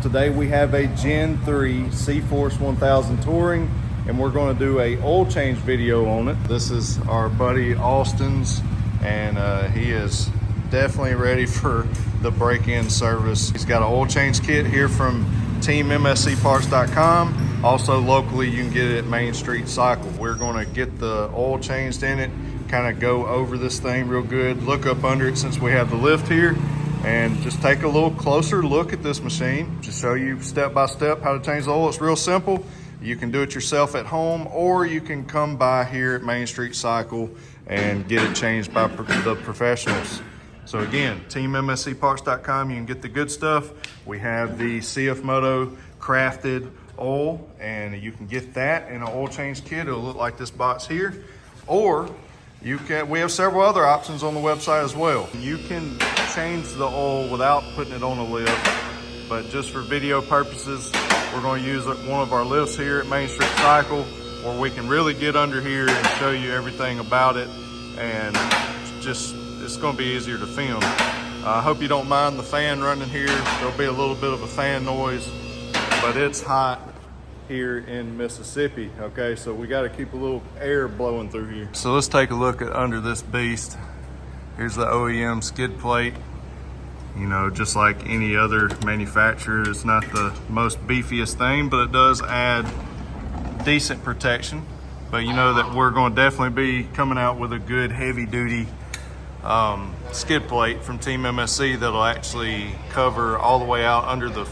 Today we have a Gen 3 CFORCE 1000 Touring, and we're going to do a oil change video on it. This is our buddy Austin's, and he is definitely ready for the break-in service. He's got an oil change kit here from teammscparts.com. Also locally you can get it at Main Street Cycle. We're going to get the oil changed in it, kind of go over this thing real good, look up under it since we have the lift here, and just take a little closer look at this machine. Just show you step by step how to change the oil. It's real simple. You can do it yourself at home, or you can come by here at Main Street Cycle and get it changed by the professionals. So again, teammscparts.com, you can get the good stuff. We have the CFMOTO crafted oil, and you can get that in an oil change kit. It'll look like this box here, or we have several other options on the website as well. You can change the oil without putting it on a lift, but just for video purposes, we're going to use one of our lifts here at Main Street Cycle, where we can really get under here and show you everything about it, and it's going to be easier to film. I hope you don't mind the fan running here. There'll be a little bit of a fan noise, but it's hot here in Mississippi, okay? So we got to keep a little air blowing through here. So let's take a look at under this beast. Here's the OEM skid plate. You know, just like any other manufacturer, it's not the most beefiest thing, but it does add decent protection. But you know that we're going to definitely be coming out with a good heavy duty skid plate from Team MSC that'll actually cover all the way out under the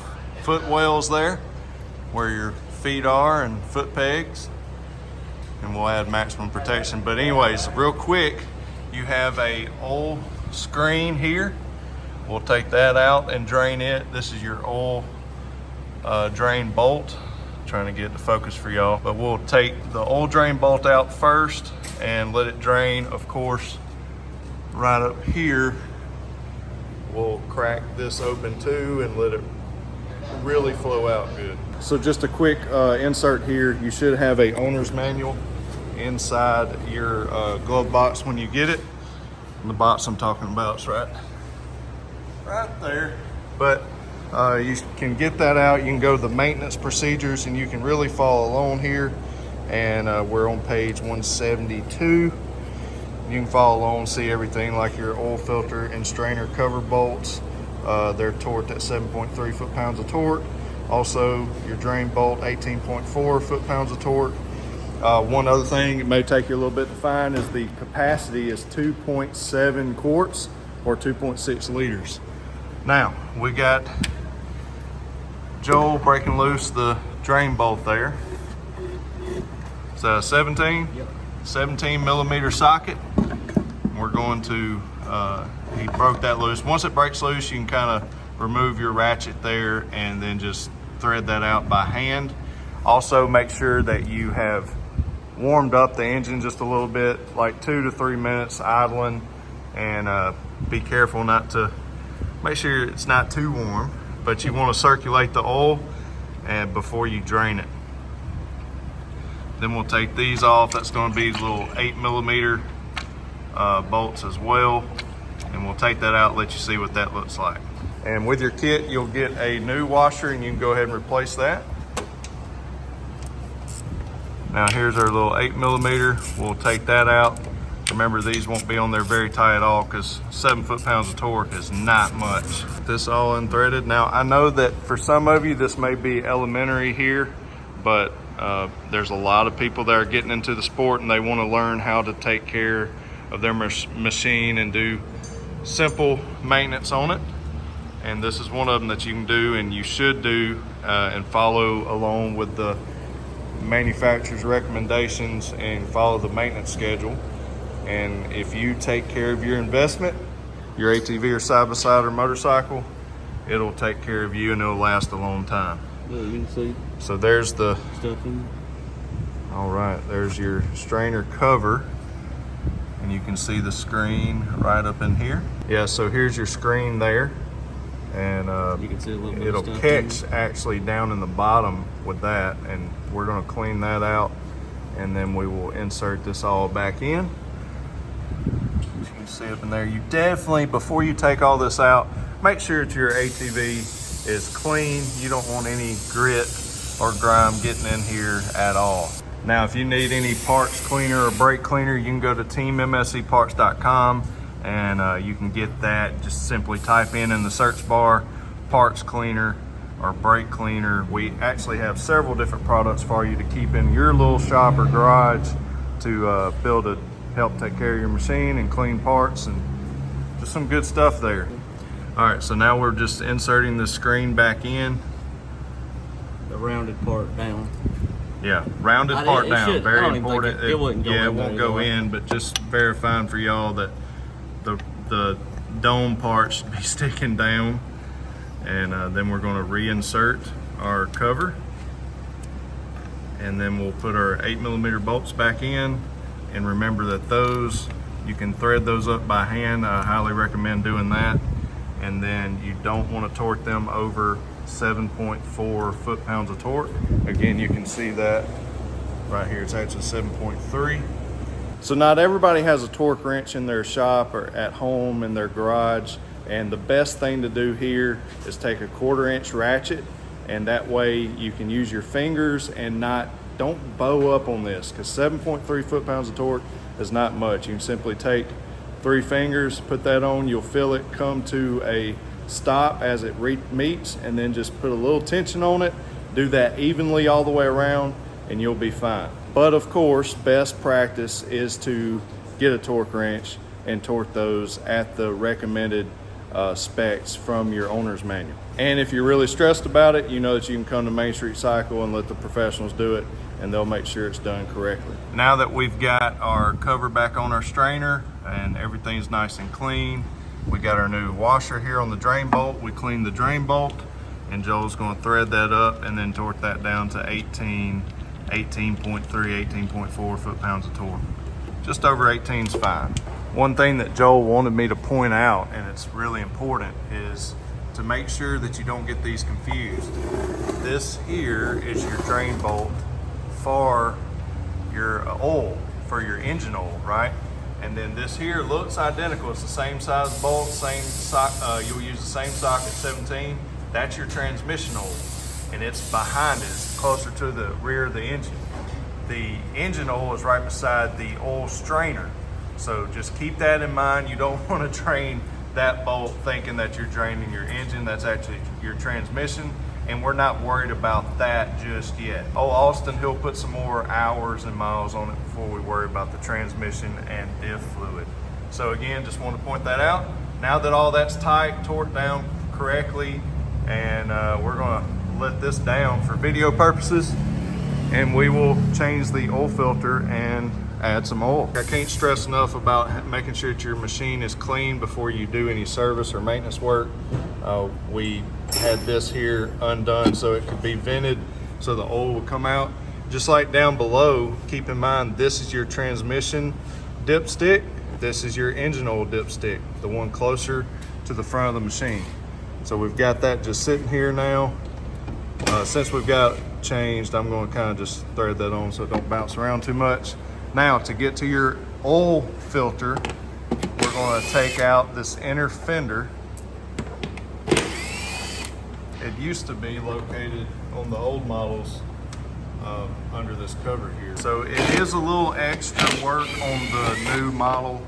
foot wells there, where your feet are and foot pegs, and we'll add maximum protection. But anyways, real quick, you have a oil screen here. We'll take that out and drain it. This is your oil drain bolt. Trying to get the focus for y'all, but we'll take the oil drain bolt out first and let it drain. Of course, right up here, we'll crack this open too and let it really flow out good. So just a quick insert here. You should have a owner's manual inside your glove box when you get it. And the box I'm talking about is right there. But you can get that out. You can go to the maintenance procedures and you can really follow along here. And we're on page 172. You can follow along and see everything like your oil filter and strainer cover bolts. They're torqued at 7.3 foot-pounds of torque. Also, your drain bolt, 18.4 foot-pounds of torque. One other thing it may take you a little bit to find is the capacity is 2.7 quarts or 2.6 liters. Now, we got Joel breaking loose the drain bolt there. It's a 17? Yep. 17 millimeter socket. We're going to, he broke that loose. Once it breaks loose, you can kind of remove your ratchet there and then just thread that out by hand. Also, make sure that you have warmed up the engine just a little bit, like 2 to 3 minutes idling, and be careful not to, make sure it's not too warm, but you want to circulate the oil and before you drain it. Then we'll take these off. That's going to be little 8 millimeter bolts as well, and we'll take that out, let you see what that looks like. And with your kit, you'll get a new washer, and you can go ahead and replace that. Now here's our little 8 millimeter. We'll take that out. Remember, these won't be on there very tight at all because 7 foot-pounds of torque is not much. This all unthreaded. Now I know that for some of you this may be elementary here, but there's a lot of people that are getting into the sport and they want to learn how to take care of their machine and do simple maintenance on it. And this is one of them that you can do, and you should do, and follow along with the manufacturer's recommendations and follow the maintenance schedule. And if you take care of your investment, your ATV or side-by-side or motorcycle, it'll take care of you and it'll last a long time. Yeah, you can see. So there's the stuff in. All right, there's your strainer cover, and you can see the screen right up in here. Yeah, so here's your screen there, and you can see a little bit it'll of stuff catch actually down in the bottom with that, and we're going to clean that out, and then we will insert this all back in. As you can see up in there, you definitely, before you take all this out, make sure that your ATV is clean. You don't want any grit or grime getting in here at all. Now, if you need any parts cleaner or brake cleaner, you can go to teammscparts.com and you can get that. Just simply type in the search bar, parts cleaner or brake cleaner. We actually have several different products for you to keep in your little shop or garage to be able to help take care of your machine and clean parts, and just some good stuff there. All right, so now we're just inserting the screen back in. The rounded part down. Yeah, rounded part down, very important. It wouldn't go in. Yeah, it won't go in, but just verifying for y'all that the dome part should be sticking down. And then we're going to reinsert our cover, and then we'll put our 8mm bolts back in. And remember that those, you can thread those up by hand. I highly recommend doing that. And then you don't want to torque them over 7.4 foot-pounds of torque. Again, you can see that right here. It's actually 7.3. So not everybody has a torque wrench in their shop or at home in their garage. And the best thing to do here is take a 1/4 inch ratchet, and that way you can use your fingers and don't bow up on this, because 7.3 foot-pounds of torque is not much. You can simply take 3 fingers, put that on, you'll feel it come to a stop as it meets, and then just put a little tension on it. Do that evenly all the way around and you'll be fine. But of course, best practice is to get a torque wrench and torque those at the recommended specs from your owner's manual. And if you're really stressed about it, you know that you can come to Main Street Cycle and let the professionals do it, and they'll make sure it's done correctly. Now that we've got our cover back on our strainer and everything's nice and clean, we got our new washer here on the drain bolt. We cleaned the drain bolt, and Joel's going to thread that up and then torque that down to 18.3, 18.4 foot-pounds of torque. Just over 18 is fine. One thing that Joel wanted me to point out, and it's really important, is to make sure that you don't get these confused. This here is your drain bolt for your oil, for your engine oil, right? And then this here looks identical. It's the same size bolt, you'll use the same socket, 17. That's your transmission oil, and it's behind it. It's closer to the rear of the engine. The engine oil is right beside the oil strainer. So just keep that in mind. You don't want to drain that bolt thinking that you're draining your engine. That's actually your transmission, and we're not worried about that just yet. Oh, Austin, he'll put some more hours and miles on it before we worry about the transmission and diff fluid. So again, just want to point that out. Now that all that's tight, torqued down correctly, and we're going to let this down for video purposes, and we will change the oil filter and add some oil. I can't stress enough about making sure that your machine is clean before you do any service or maintenance work. We had this here undone so it could be vented so the oil would come out. Just like down below, keep in mind this is your transmission dipstick, this is your engine oil dipstick, the one closer to the front of the machine. So we've got that just sitting here now. Since we've got it changed, I'm going to kind of just thread that on so it don't bounce around too much. Now, to get to your oil filter, we're going to take out this inner fender. It used to be located on the old models under this cover here. So it is a little extra work on the new model,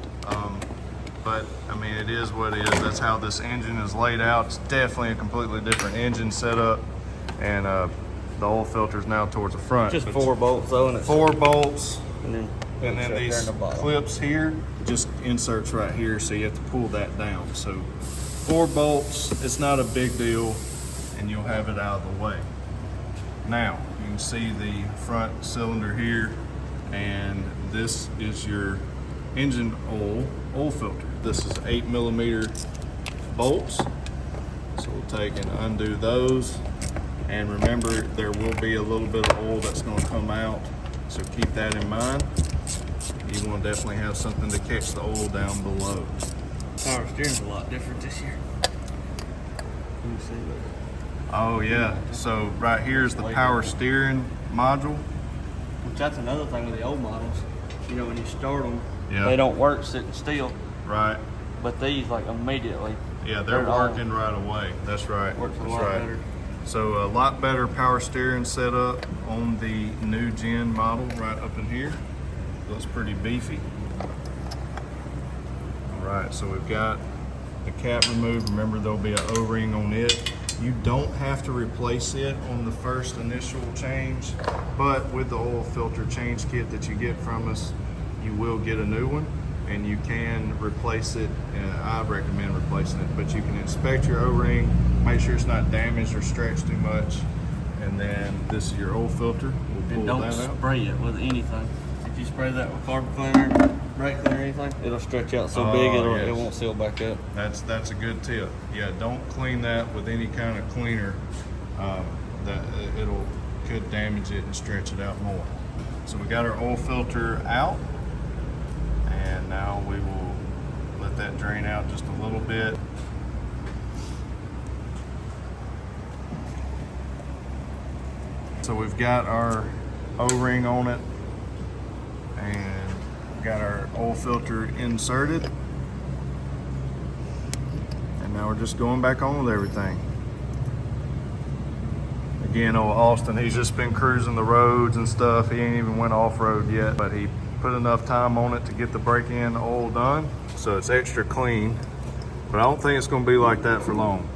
but I mean, it is what it is. That's how this engine is laid out. It's definitely a completely different engine setup, and the oil filter is now towards the front. Just 4 bolts though, and it's 4 bolts. and then these clips here just inserts right here, so you have to pull that down. So 4 bolts, it's not a big deal, and you'll have it out of the way. Now you can see the front cylinder here, and this is your engine oil filter. This is 8mm bolts, so we'll take and undo those, and remember there will be a little bit of oil that's going to come out, so keep that in mind. You want to definitely have something to catch the oil down below. Power steering's a lot different this year. Let me see that. Oh yeah, so right here is the power steering module. Which that's another thing with the old models. You know, when you start them, Yeah. they don't work sitting still. Right. But these, like, immediately, Yeah, they're working right away. That's right. Works a That's lot right. better. So a lot better power steering setup on the new gen model right up in here. Looks pretty beefy. All right, so we've got the cap removed. Remember, there'll be an O-ring on it. You don't have to replace it on the first initial change, but with the oil filter change kit that you get from us, you will get a new one, and you can replace it. I recommend replacing it, but you can inspect your O-ring, make sure it's not damaged or stretched too much, and then this is your oil filter. We'll And pull don't that out. spray it with anything. If you spray that with carpet cleaner, brake cleaner, anything, it'll stretch out so big it won't seal back up. That's a good tip. Yeah, don't clean that with any kind of cleaner. That could damage it and stretch it out more. So we got our oil filter out, and now we will let that drain out just a little bit. So we've got our O-ring on it, and got our oil filter inserted, and now we're just going back on with everything. Again, old Austin, he's just been cruising the roads and stuff. He ain't even went off-road yet, but he put enough time on it to get the break-in oil done, so it's extra clean. But I don't think it's going to be like that for long.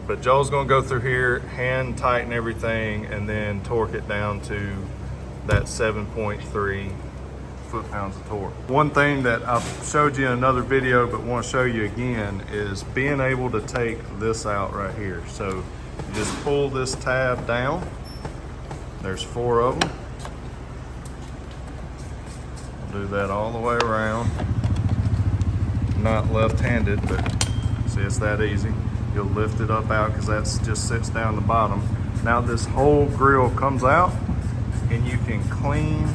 But Joel's going to go through here, hand tighten everything, and then torque it down to that 7.3 foot-pounds of torque. One thing that I've showed you in another video but want to show you again is being able to take this out right here. So you just pull this tab down. There's 4 of them. We'll do that all the way around. Not left-handed, but see, it's that easy. You'll lift it up out because that just sits down the bottom. Now this whole grill comes out, and you can clean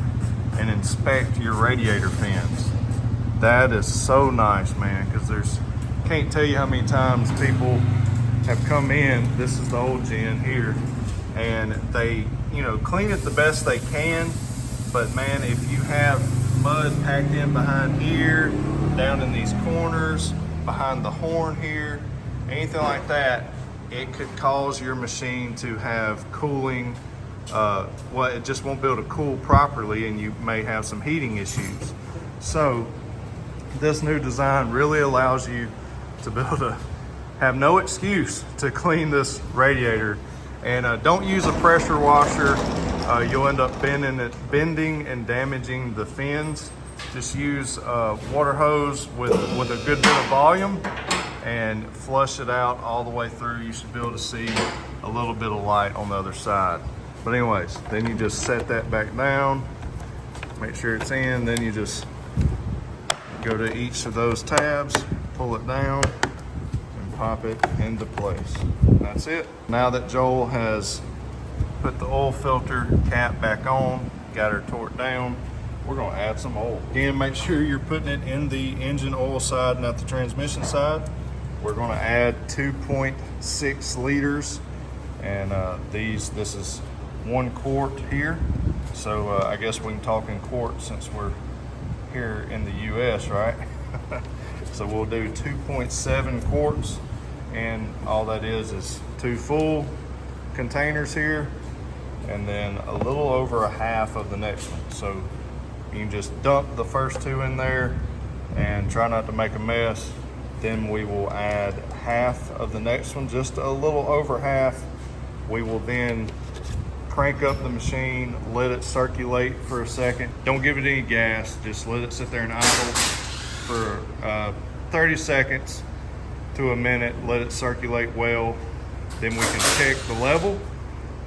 and inspect your radiator fins. That is so nice, man, because can't tell you how many times people have come in, this is the old gen here, and they, clean it the best they can, but man, if you have mud packed in behind here, down in these corners, behind the horn here, anything like that, it could cause your machine to have cooling, it just won't be able to cool properly, and you may have some heating issues. So this new design really allows you to be able to have no excuse to clean this radiator. And don't use a pressure washer. You'll end up bending and damaging the fins. Just use a water hose with a good bit of volume and flush it out all the way through. You should be able to see a little bit of light on the other side. But anyways, then you just set that back down, make sure it's in, then you just go to each of those tabs, pull it down, and pop it into place. That's it. Now that Joel has put the oil filter cap back on, got her torqued down, we're gonna add some oil. Again, make sure you're putting it in the engine oil side, not the transmission side. We're gonna add 2.6 liters, and this is 1 quart here. So I guess we can talk in quarts since we're here in the US, right? So we'll do 2.7 quarts, and all that is 2 full containers here, and then a little over a half of the next one. So you can just dump the first 2 in there and try not to make a mess. Then we will add half of the next one, just a little over half. We will then crank up the machine, let it circulate for a second. Don't give it any gas, just let it sit there and idle for 30 seconds to a minute, let it circulate well. Then we can check the level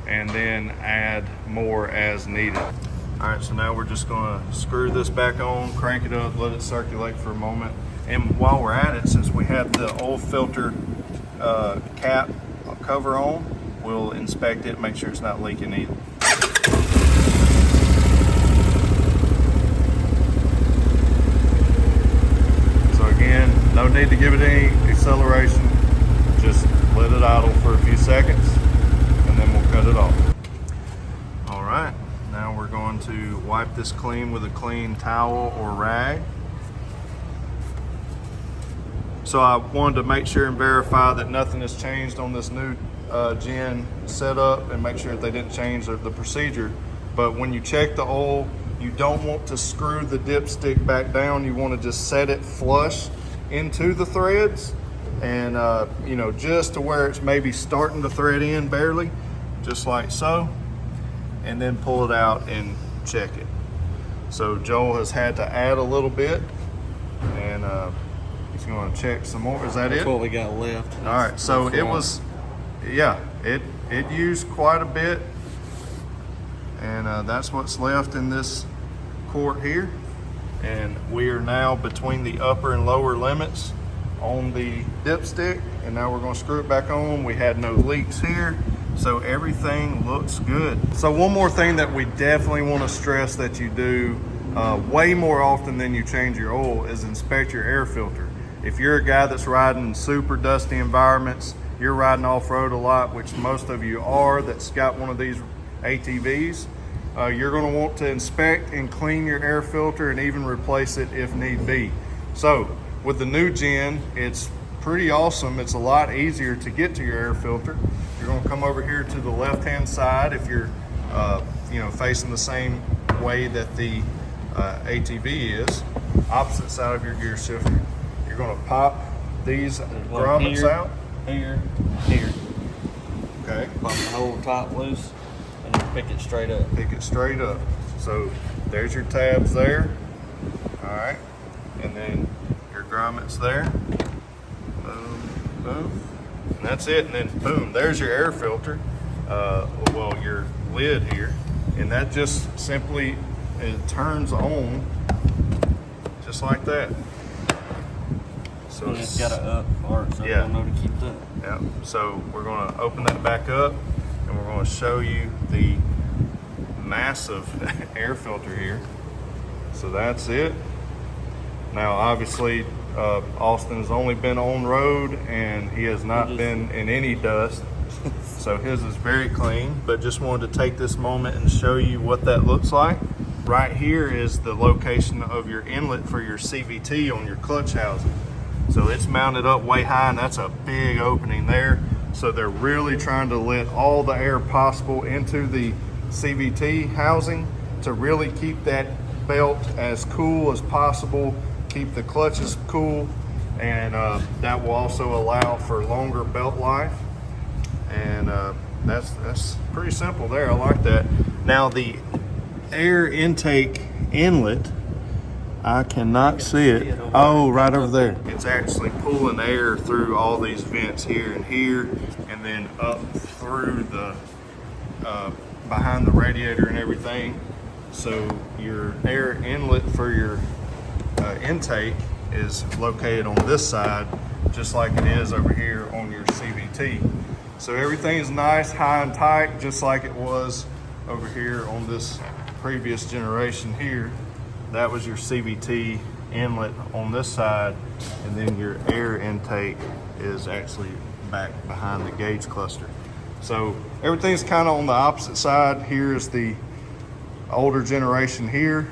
and then add more as needed. All right, so now we're just gonna screw this back on, crank it up, let it circulate for a moment. And while we're at it, since we have the oil filter cap cover on, we'll inspect it, make sure it's not leaking either. So again, no need to give it any acceleration. Just let it idle for a few seconds, and then we'll cut it off. All right, now we're going to wipe this clean with a clean towel or rag. So I wanted to make sure and verify that nothing has changed on this new gen setup, and make sure that they didn't change the procedure. But when you check the oil, you don't want to screw the dipstick back down. You want to just set it flush into the threads, and you know, just to where it's maybe starting to thread in barely, just like so, and then pull it out and check it. So Joel has had to add a little bit, and he's going to check some more. Is that That's it? what we got left. All right, so it was, yeah, it used quite a bit, and that's what's left in this quart here. And we are now between the upper and lower limits on the dipstick, and now we're going to screw it back on. We had no leaks here, so everything looks good. So one more thing that we definitely want to stress that you do way more often than you change your oil is inspect your air filter. If you're a guy that's riding super dusty environments, you're riding off-road a lot, which most of you are, that's got one of these ATVs, you're going to want to inspect and clean your air filter and even replace it if need be. So with the new gen, it's pretty awesome. It's a lot easier to get to your air filter. You're going to come over here to the left-hand side if you're you know, facing the same way that the ATV is, opposite side of your gear shifter. You're going to pop these grommets out. Here. Okay. Pop the whole top loose and then pick it straight up. Pick it straight up. So there's your tabs there. All right. And then your grommets there. Boom, boom. And that's it. And then boom, there's your air filter. Well, your lid here. And that just simply, it turns on just like that. So and it's got an up part, so yeah, you'll know to keep that. Yeah. So we're going to open that back up, and we're going to show you the massive air filter here. So that's it. Now, obviously, Austin has only been on road, and he has not been in any dust. So his is very clean, but just wanted to take this moment and show you what that looks like. Right here is the location of your inlet for your CVT on your clutch housing. So it's mounted up way high, and that's a big opening there. So they're really trying to let all the air possible into the CVT housing to really keep that belt as cool as possible, keep the clutches cool, and that will also allow for longer belt life. And that's pretty simple there. I like that. Now the air intake inlet, I cannot see it. Oh, right over there. It's actually pulling air through all these vents here, and then up through the behind the radiator and everything. So your air inlet for your intake is located on this side, just like it is over here on your CVT. So everything is nice, high and tight, just like it was over here on this previous generation here. That was your CVT inlet on this side, and then your air intake is actually back behind the gauge cluster. So everything's kind of on the opposite side. Here's the older generation here.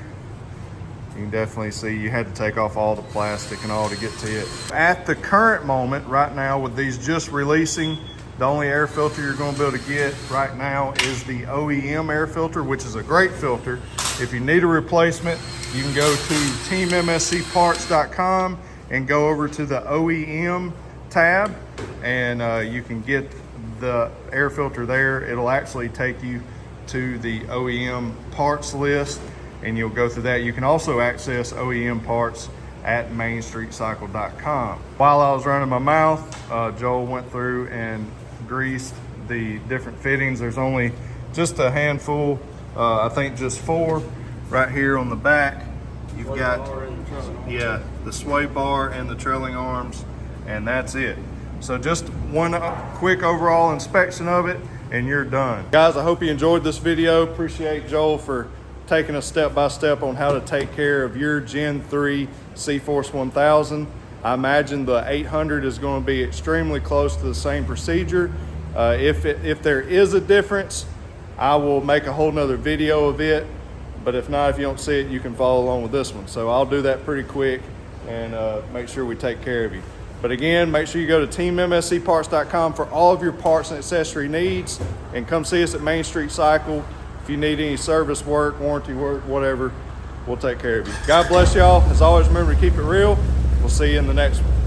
You can definitely see you had to take off all the plastic and all to get to it. At the current moment, right now, with these just releasing, the only air filter you're going to be able to get right now is the OEM air filter, which is a great filter. If you need a replacement, you can go to teammscparts.com and go over to the OEM tab, and you can get the air filter there. It'll actually take you to the OEM parts list, and you'll go through that. You can also access OEM parts at mainstreetcycle.com. While I was running my mouth, Joel went through and greased the different fittings. There's only just a handful, I think just 4 right here on the back. You've got, yeah, the sway bar and the trailing arms, and that's it. So just one quick overall inspection of it, and you're done. Guys, I hope you enjoyed this video. Appreciate Joel for taking us step by step on how to take care of your Gen 3 CFORCE 1000. I imagine the 800 is going to be extremely close to the same procedure. If there is a difference, I will make a whole nother video of it. But if not, if you don't see it, you can follow along with this one. So I'll do that pretty quick and make sure we take care of you. But again, make sure you go to teammscparts.com for all of your parts and accessory needs, and come see us at Main Street Cycle. If you need any service work, warranty work, whatever, we'll take care of you. God bless y'all. As always, remember to keep it real. We'll see you in the next one.